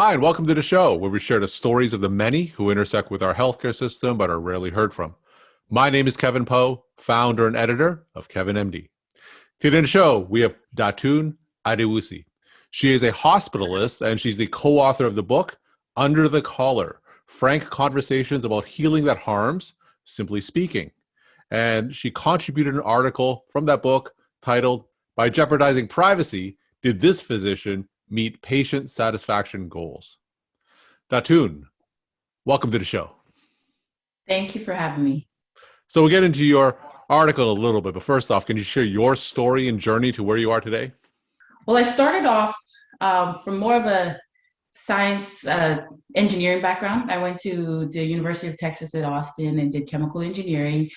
Hi, and welcome to the show where we share the stories of the many who intersect with our healthcare system but are rarely heard from. My name is Kevin Poe, founder and editor of Kevin MD. Today in the show, we have Datun Adewusi. She is a hospitalist and she's the co-author of the book, Under the Collar, Frank Conversations About Healing That Harms, Simply Speaking. And she contributed an article from that book titled, By Jeopardizing Privacy, Did This Physician Meet Patient Satisfaction Goals? Datun, welcome to the show. Thank you for having me. So we'll get into your article a little bit, but first off, can you share your story and journey to where you are today? Well, I started off from more of a science engineering background. I went to the University of Texas at Austin and did chemical engineering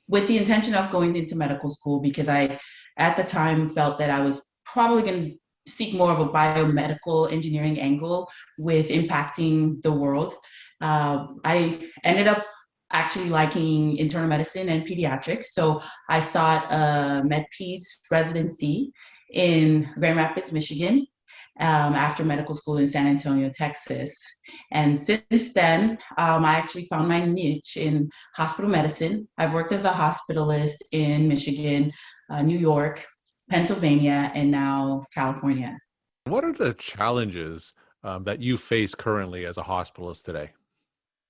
with the intention of going into medical school because I, at the time, felt that I was probably going to seek more of a biomedical engineering angle with impacting the world. I ended up actually liking internal medicine and pediatrics. So I sought a med-peds residency in Grand Rapids, Michigan, after medical school in San Antonio, Texas. And since then, I actually found my niche in hospital medicine. I've worked as a hospitalist in Michigan, New York, Pennsylvania, and now California. What are the challenges that you face currently as a hospitalist today?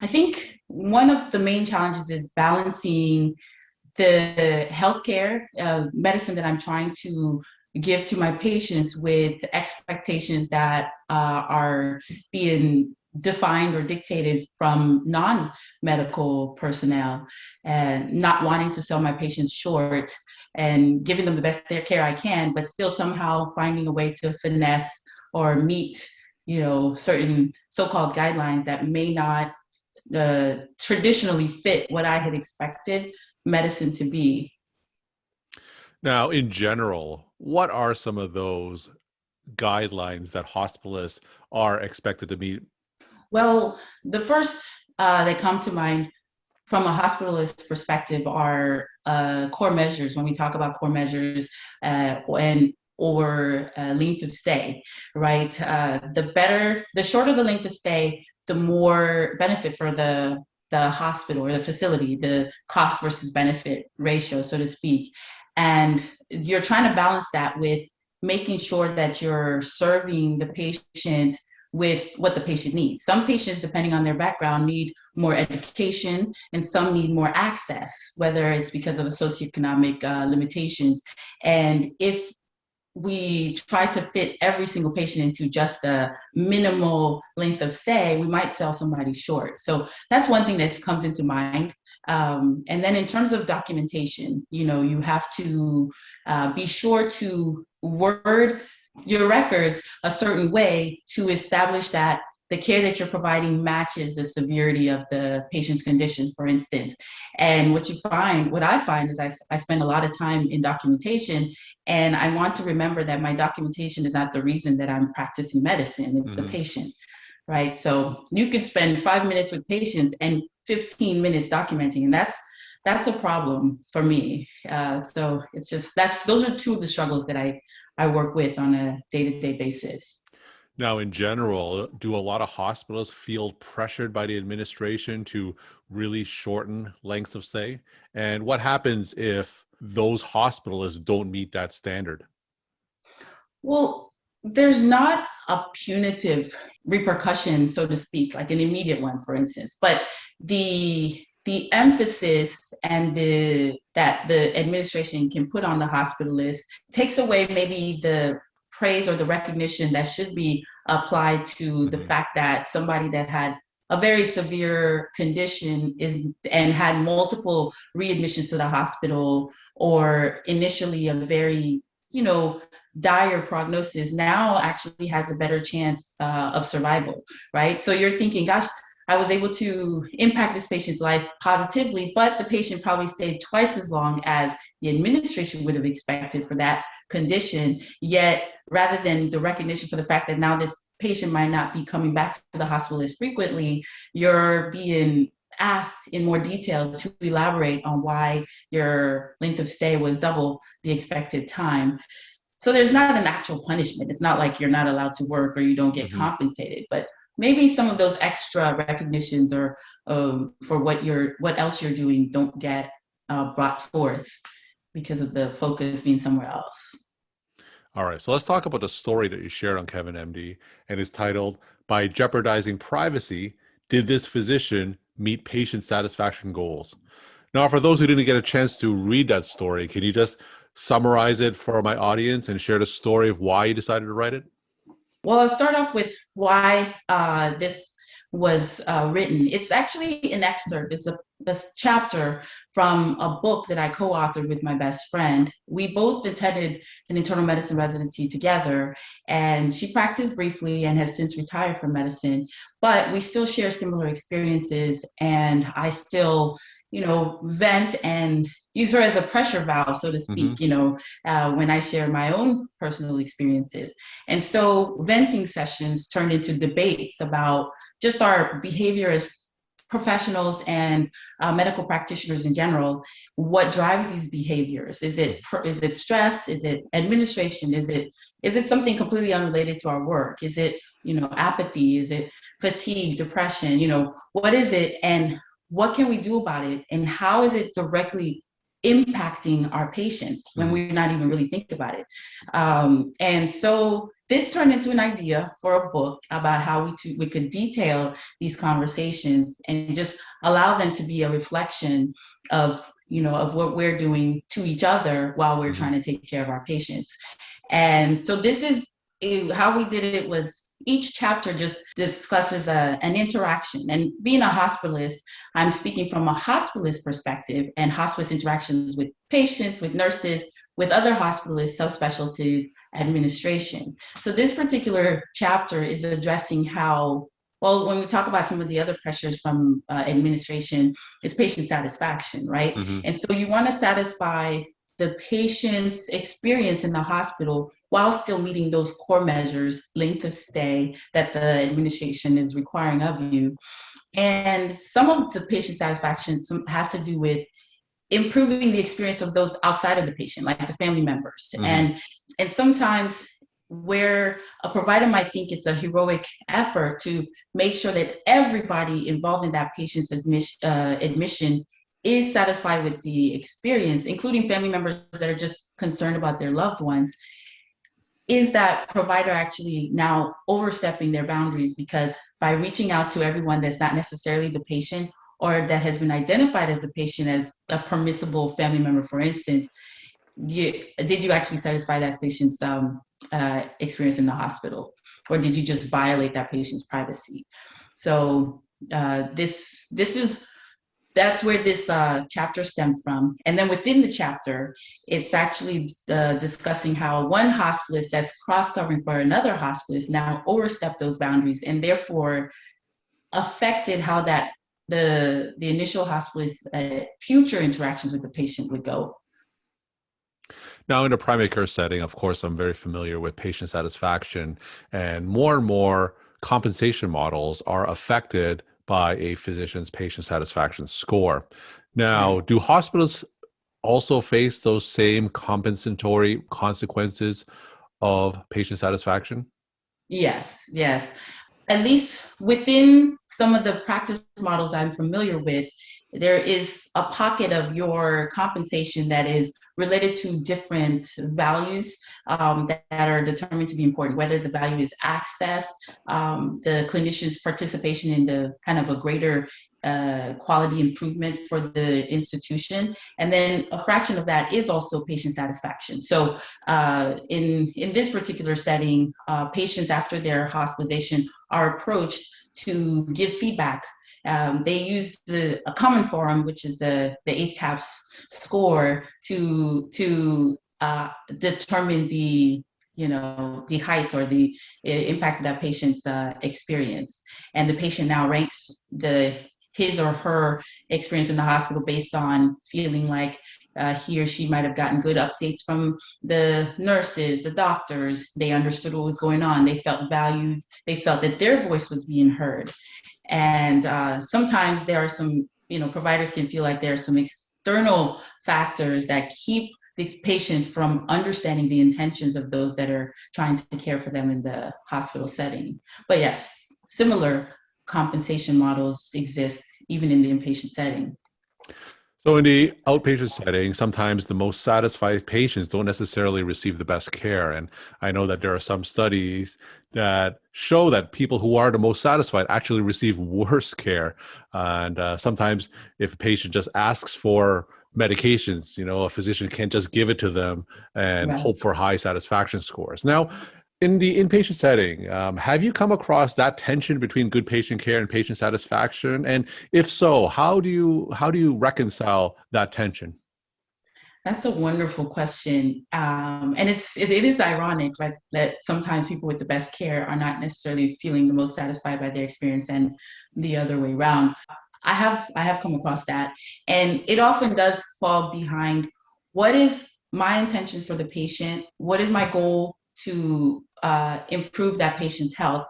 I think one of the main challenges is balancing the healthcare medicine that I'm trying to give to my patients with expectations that are being defined or dictated from non-medical personnel, and not wanting to sell my patients short and giving them the best care I can, but still somehow finding a way to finesse or meet, certain so-called guidelines that may not traditionally fit what I had expected medicine to be. Now, in general, what are some of those guidelines that hospitalists are expected to meet? Well, the first that come to mind from a hospitalist perspective are core measures. When we talk about core measures or length of stay, right? The shorter the length of stay, the more benefit for the hospital or the facility, the cost versus benefit ratio, so to speak. And you're trying to balance that with making sure that you're serving the patient with what the patient needs. Some patients, depending on their background, need more education and some need more access, whether it's because of socioeconomic limitations. And if we try to fit every single patient into just a minimal length of stay, we might sell somebody short. So that's one thing that comes into mind. And then in terms of documentation, you have to be sure to word your records a certain way to establish that the care that you're providing matches the severity of the patient's condition, for instance. And what I find is I spend a lot of time in documentation, and I want to remember that my documentation is not the reason that I'm practicing medicine, it's the patient, right? So you could spend 5 minutes with patients and 15 minutes documenting, and that's a problem for me. So it's just, those are two of the struggles that I work with on a day-to-day basis. Now, in general, do a lot of hospitals feel pressured by the administration to really shorten lengths of stay? And what happens if those hospitalists don't meet that standard? Well, there's not a punitive repercussion, so to speak, like an immediate one, for instance, but the emphasis and that the administration can put on the hospitalist takes away maybe the praise or the recognition that should be applied to the fact that somebody that had a very severe condition and had multiple readmissions to the hospital, or initially a very dire prognosis, now actually has a better chance of survival, right? So you're thinking, gosh, I was able to impact this patient's life positively, but the patient probably stayed twice as long as the administration would have expected for that condition. Yet, rather than the recognition for the fact that now this patient might not be coming back to the hospital as frequently, you're being asked in more detail to elaborate on why your length of stay was double the expected time. So there's not an actual punishment. It's not like you're not allowed to work or you don't get compensated, but maybe some of those extra recognitions or for what else you're doing don't get brought forth because of the focus being somewhere else. All right, so let's talk about the story that you shared on Kevin MD, and it's titled "By Jeopardizing Privacy, Did This Physician Meet Patient Satisfaction Goals?" Now, for those who didn't get a chance to read that story, can you just summarize it for my audience and share the story of why you decided to write it? Well, I'll start off with why this was written. It's actually an excerpt. It's a chapter from a book that I co-authored with my best friend. We both attended an internal medicine residency together, and she practiced briefly and has since retired from medicine, but we still share similar experiences, and I still, vent and use her as a pressure valve, so to Mm-hmm. speak, when I share my own personal experiences. And so venting sessions turned into debates about just our behavior as professionals and medical practitioners in general. What drives these behaviors? Is it stress? Is it administration? Is it something completely unrelated to our work? Is it apathy? Is it fatigue, depression? What is it, and what can we do about it? And how is it directly impacting our patients when Mm-hmm. we're not even really thinking about it? And so this turned into an idea for a book about how we could detail these conversations and just allow them to be a reflection of what we're doing to each other while we're Mm-hmm. trying to take care of our patients. And so this is how we did it. Was each chapter just discusses an interaction. And being a hospitalist, I'm speaking from a hospitalist perspective and hospice interactions with patients, with nurses, with other hospitalists, subspecialties, administration. So this particular chapter is addressing how, well, when we talk about some of the other pressures from administration, is patient satisfaction, right? Mm-hmm. And so you want to satisfy the patient's experience in the hospital while still meeting those core measures, length of stay that the administration is requiring of you. And some of the patient satisfaction has to do with improving the experience of those outside of the patient, like the family members. Mm-hmm. And sometimes where a provider might think it's a heroic effort to make sure that everybody involved in that patient's admission is satisfied with the experience, including family members that are just concerned about their loved ones, is that provider actually now overstepping their boundaries, because by reaching out to everyone that's not necessarily the patient or that has been identified as the patient as a permissible family member, for instance, did you actually satisfy that patient's experience in the hospital, or did you just violate that patient's privacy? So this is that's where this chapter stemmed from. And then within the chapter, it's actually discussing how one hospitalist that's cross-covering for another hospitalist now overstepped those boundaries and therefore affected how that the initial hospitalist future interactions with the patient would go. Now, in a primary care setting, of course, I'm very familiar with patient satisfaction, and more compensation models are affected by a physician's patient satisfaction score. Now, Right. do hospitals also face those same compensatory consequences of patient satisfaction? Yes, yes. At least within some of the practice models I'm familiar with, there is a pocket of your compensation that is related to different values that are determined to be important, whether the value is access, the clinician's participation in the kind of a greater quality improvement for the institution. And then a fraction of that is also patient satisfaction. So in this particular setting, patients after their hospitalization are approached to give feedback. They use a common forum, which is the ACAPS score, to determine the height or the impact of that patient's experience. And the patient now ranks his or her experience in the hospital based on feeling like he or she might have gotten good updates from the nurses, the doctors. They understood what was going on. They felt valued. They felt that their voice was being heard. And sometimes there are some, providers can feel like there are some external factors that keep this patient from understanding the intentions of those that are trying to care for them in the hospital setting. But yes, similar compensation models exist even in the inpatient setting. So in the outpatient setting, sometimes the most satisfied patients don't necessarily receive the best care. And I know that there are some studies that show that people who are the most satisfied actually receive worse care. And sometimes if a patient just asks for medications, a physician can't just give it to them and Right. hope for high satisfaction scores. Now, in the inpatient setting, have you come across that tension between good patient care and patient satisfaction? And if so, how do you reconcile that tension? That's a wonderful question. And it is ironic, right, that sometimes people with the best care are not necessarily feeling the most satisfied by their experience and the other way around. I have come across that. And it often does fall behind what is my intention for the patient, what is my goal to improve that patient's health,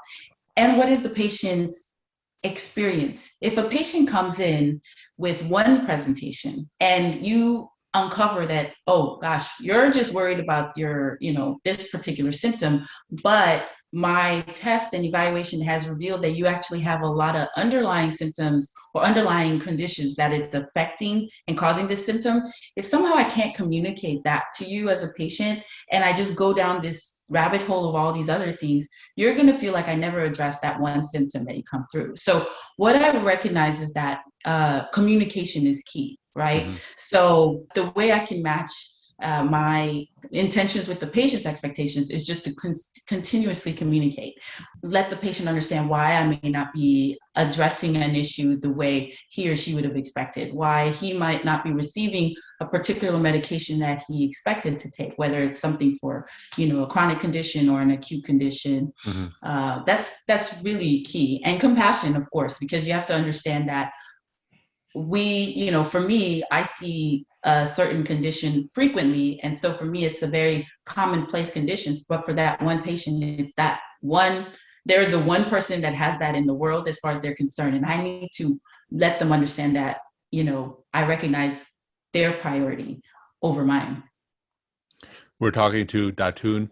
and what is the patient's experience. If a patient comes in with one presentation and you uncover that, oh gosh, you're just worried about your, this particular symptom, but my test and evaluation has revealed that you actually have a lot of underlying symptoms or underlying conditions that is affecting and causing this symptom. If somehow I can't communicate that to you as a patient and I just go down this rabbit hole of all these other things, you're going to feel like I never addressed that one symptom that you come through. So what I recognize is that communication is key, right? Mm-hmm. So the way I can match my intentions with the patient's expectations is just to continuously communicate. Let the patient understand why I may not be addressing an issue the way he or she would have expected, why he might not be receiving a particular medication that he expected to take, whether it's something for, a chronic condition or an acute condition. Mm-hmm. That's really key. And compassion, of course, because you have to understand that for me, I see a certain condition frequently. And so for me, it's a very commonplace condition. But for that one patient, it's that one, they're the one person that has that in the world as far as they're concerned. And I need to let them understand that, I recognize their priority over mine. We're talking to Datun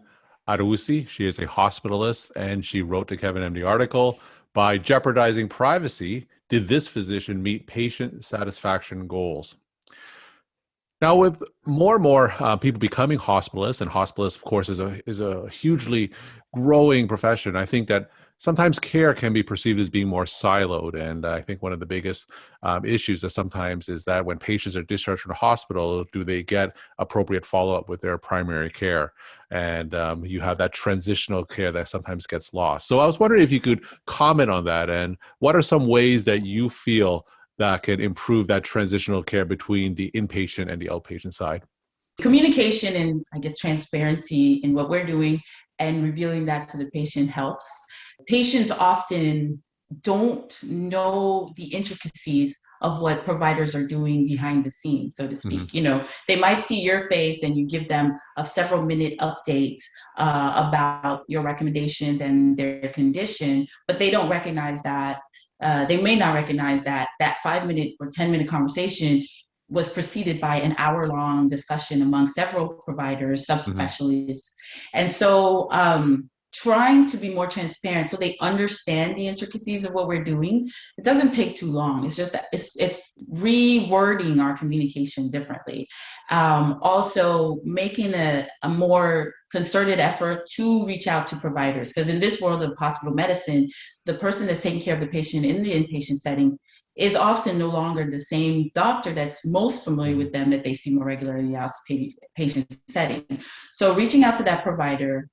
Arusi. She is a hospitalist, and she wrote the Kevin MD article, By Jeopardizing Privacy, Did This Physician Meet Patient Satisfaction Goals? Now, with more and more people becoming hospitalists, and hospitalists, of course, is a hugely growing profession. I think that sometimes care can be perceived as being more siloed, and I think one of the biggest issues that sometimes is that when patients are discharged from the hospital, do they get appropriate follow-up with their primary care? And you have that transitional care that sometimes gets lost. So I was wondering if you could comment on that, and what are some ways that you feel that can improve that transitional care between the inpatient and the outpatient side? Communication and I guess transparency in what we're doing and revealing that to the patient helps. Patients often don't know the intricacies of what providers are doing behind the scenes, so to speak. Mm-hmm. They might see your face and you give them a several minute update about your recommendations and their condition, but they don't recognize that. They may not recognize that 5 minute or 10-minute conversation was preceded by an hour-long discussion among several providers, Mm-hmm. subspecialists. And so trying to be more transparent so they understand the intricacies of what we're doing, it doesn't take too long. It's just, it's rewording our communication differently. Also making a more concerted effort to reach out to providers, because in this world of hospital medicine, the person that's taking care of the patient in the inpatient setting is often no longer the same doctor that's most familiar with them that they see more regularly in the outpatient setting. So reaching out to that provider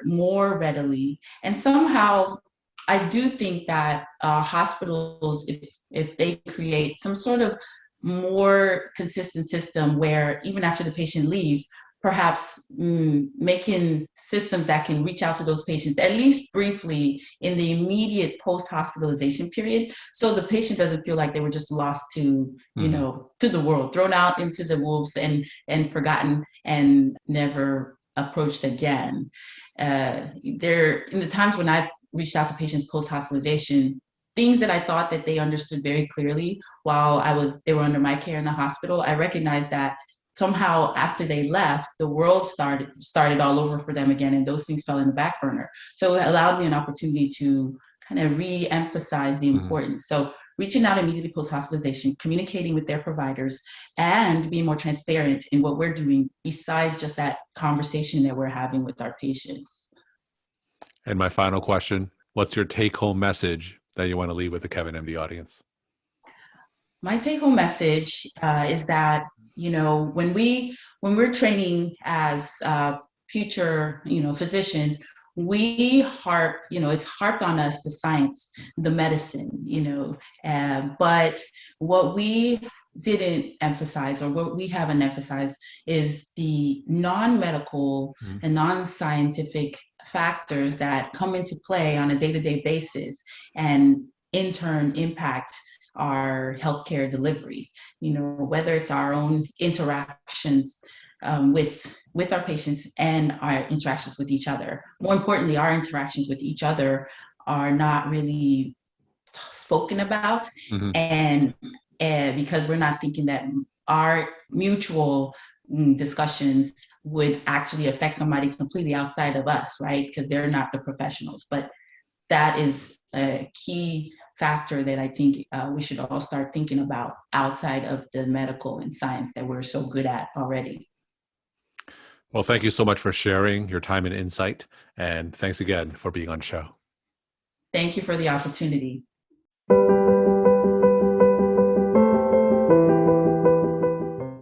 more readily, and somehow I do think that hospitals, if they create some sort of more consistent system where even after the patient leaves, perhaps making systems that can reach out to those patients at least briefly in the immediate post-hospitalization period, so the patient doesn't feel like they were just lost to, to the world, thrown out into the wolves and forgotten and never approached again. There, in the times when I've reached out to patients post-hospitalization, things that I thought that they understood very clearly while they were under my care in the hospital, I recognized that somehow after they left, the world started all over for them again, and those things fell in the back burner. So it allowed me an opportunity to kind of re-emphasize the importance. So reaching out immediately post-hospitalization, communicating with their providers, and being more transparent in what we're doing besides just that conversation that we're having with our patients. And my final question, what's your take-home message that you want to leave with the Kevin MD audience? My take-home message is that, when we're training as future, physicians, we it's harped on us, the science, the medicine, but what we didn't emphasize, or what we haven't emphasized, is the non-medical and non-scientific factors that come into play on a day-to-day basis and in turn impact our healthcare delivery, whether it's our own interactions with our patients and our interactions with each other. More importantly, our interactions with each other are not really spoken about, and because we're not thinking that our mutual discussions would actually affect somebody completely outside of us, right? Because they're not the professionals. But that is a key factor that I think we should all start thinking about outside of the medical and science that we're so good at already. Well, thank you so much for sharing your time and insight. And thanks again for being on the show. Thank you for the opportunity.